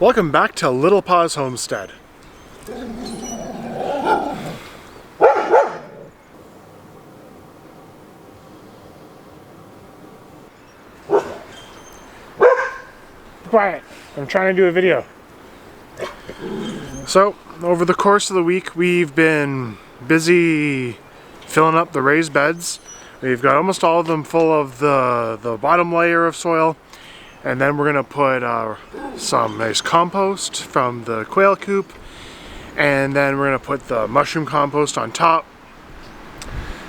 Welcome back to Little Paws Homestead. Quiet, I'm trying to do a video. So, over the course of the week, we've been busy filling up the raised beds. We've got almost all of them full of the bottom layer of soil. And then we're gonna put some nice compost from the quail coop. And then we're gonna put the mushroom compost on top.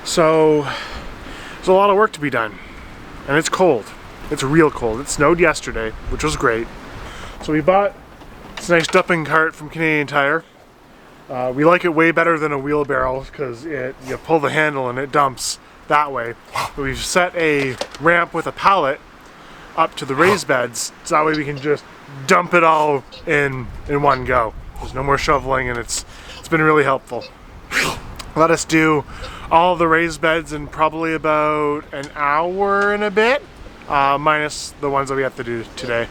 So, there's a lot of work to be done. And it's cold. It's real cold. It snowed yesterday, which was great. So we bought this nice dumping cart from Canadian Tire. We like it way better than a wheelbarrow because you pull the handle and it dumps that way. But we've set a ramp with a pallet up to the raised beds, so that way we can just dump it all in one go. There's no more shoveling, and it's been really helpful. Let us do all the raised beds in probably about an hour and a bit, minus the ones that we have to do today.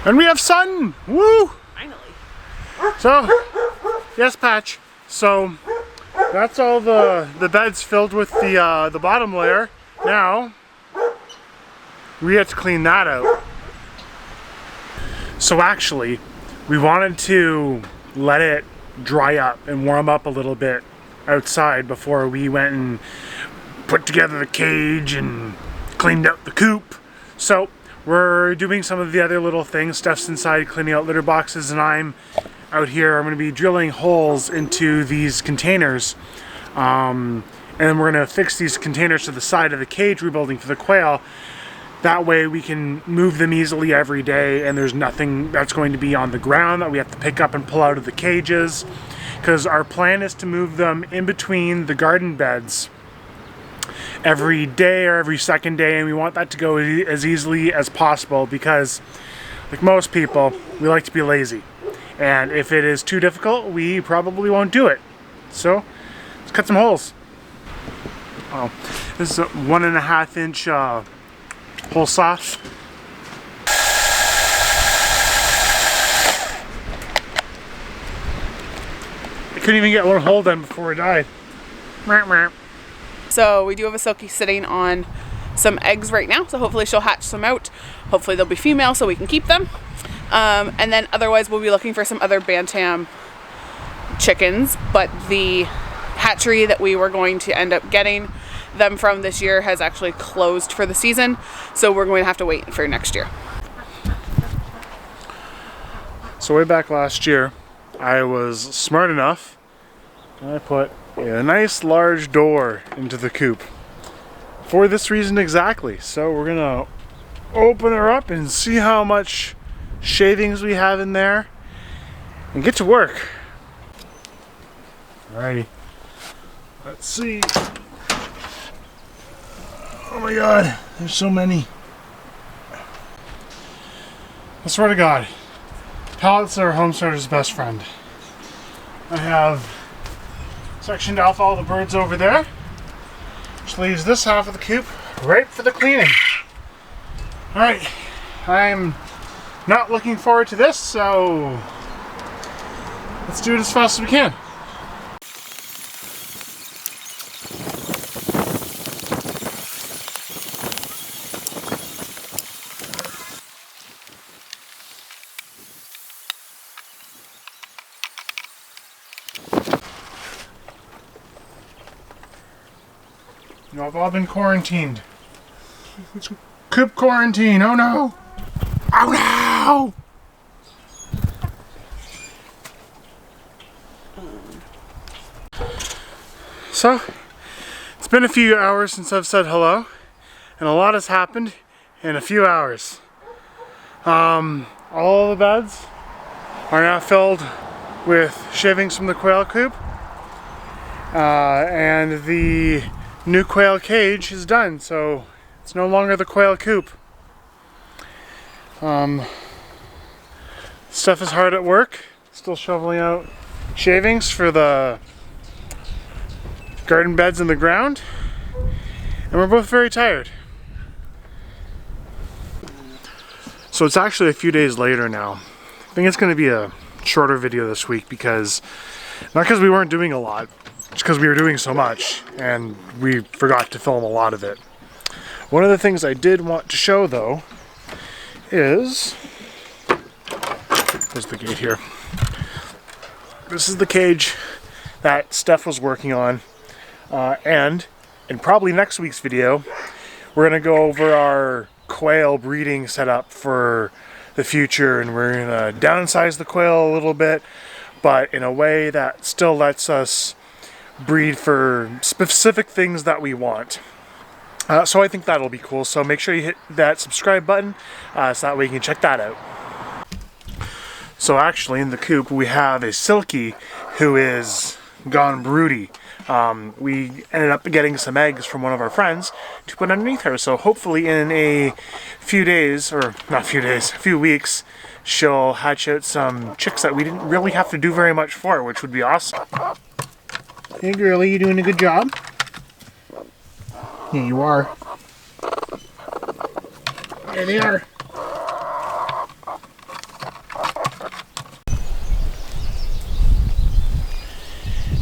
And we have sun! Woo! Finally. So, yes, Patch. So, that's all the beds filled with the bottom layer. Now, we have to clean that out. So actually, we wanted to let it dry up and warm up a little bit outside before we went and put together the cage and cleaned out the coop. So we're doing some of the other little things. Steph's inside cleaning out litter boxes, and I'm out here. I'm going to be drilling holes into these containers. And then we're going to fix these containers to the side of the cage we're building for the quail. That way we can move them easily every day, and there's nothing that's going to be on the ground that we have to pick up and pull out of the cages. Because our plan is to move them in between the garden beds every day or every second day, and we want that to go as easily as possible because, like most people, we like to be lazy. And if it is too difficult, we probably won't do it. So, let's cut some holes. Oh, this is a 1.5 inch hole saw. I couldn't even get one hole done before it died. So we do have a Silky sitting on some eggs right now, so hopefully she'll hatch some out. Hopefully they'll be female so we can keep them. And then otherwise we'll be looking for some other Bantam chickens, but the hatchery that we were going to end up getting them from this year has actually closed for the season, so we're going to have to wait for next year. So way back last year, I was smart enough and I put a nice large door into the coop for this reason exactly. So we're gonna open her up and see how much shavings we have in there and get to work. Alrighty, let's see. Oh my god, there's so many. I swear to God, pallets are Homesteader's best friend. I have sectioned off all the birds over there, which leaves this half of the coop right for the cleaning. Alright, I'm not looking forward to this, so let's do it as fast as we can. You know, I've all been quarantined. It's coop quarantine, oh no! Oh no! So, it's been a few hours since I've said hello, and a lot has happened in a few hours. All the beds are now filled with shavings from the quail coop, and the new quail cage is done, so it's no longer the quail coop. Steph is hard at work, still shoveling out shavings for the garden beds in the ground, and we're both very tired. So it's actually a few days later now, think it's going to be a shorter video this week because, not because we weren't doing a lot, just because we were doing so much and we forgot to film a lot of it. One of the things I did want to show though is, there's the gate here. This is the cage that Steph was working on, and in probably next week's video, we're going to go over our quail breeding setup for the future, and we're going to downsize the quail a little bit, but in a way that still lets us breed for specific things that we want. So I think that'll be cool. So make sure you hit that subscribe button so that way you can check that out. So actually in the coop we have a Silky who is gone broody. We ended up getting some eggs from one of our friends to put underneath her. So hopefully in a few days, or not few days, a few weeks, she'll hatch out some chicks that we didn't really have to do very much for, which would be awesome. Hey girlie, you doing a good job? Yeah, you are. There they are.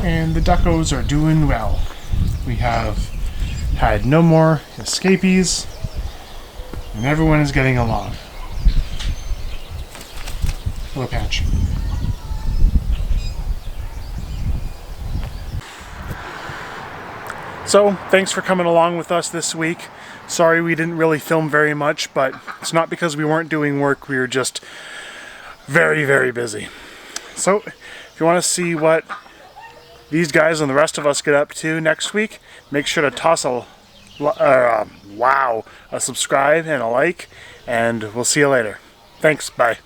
And the duckos are doing well. We have had no more escapees, and everyone is getting along. Hello, Patch. So, thanks for coming along with us this week. Sorry we didn't really film very much, but it's not because we weren't doing work, we were just very, very busy. So, if you want to see what these guys and the rest of us get up to next week, make sure to toss a subscribe and a like, and we'll see you later. Thanks, bye.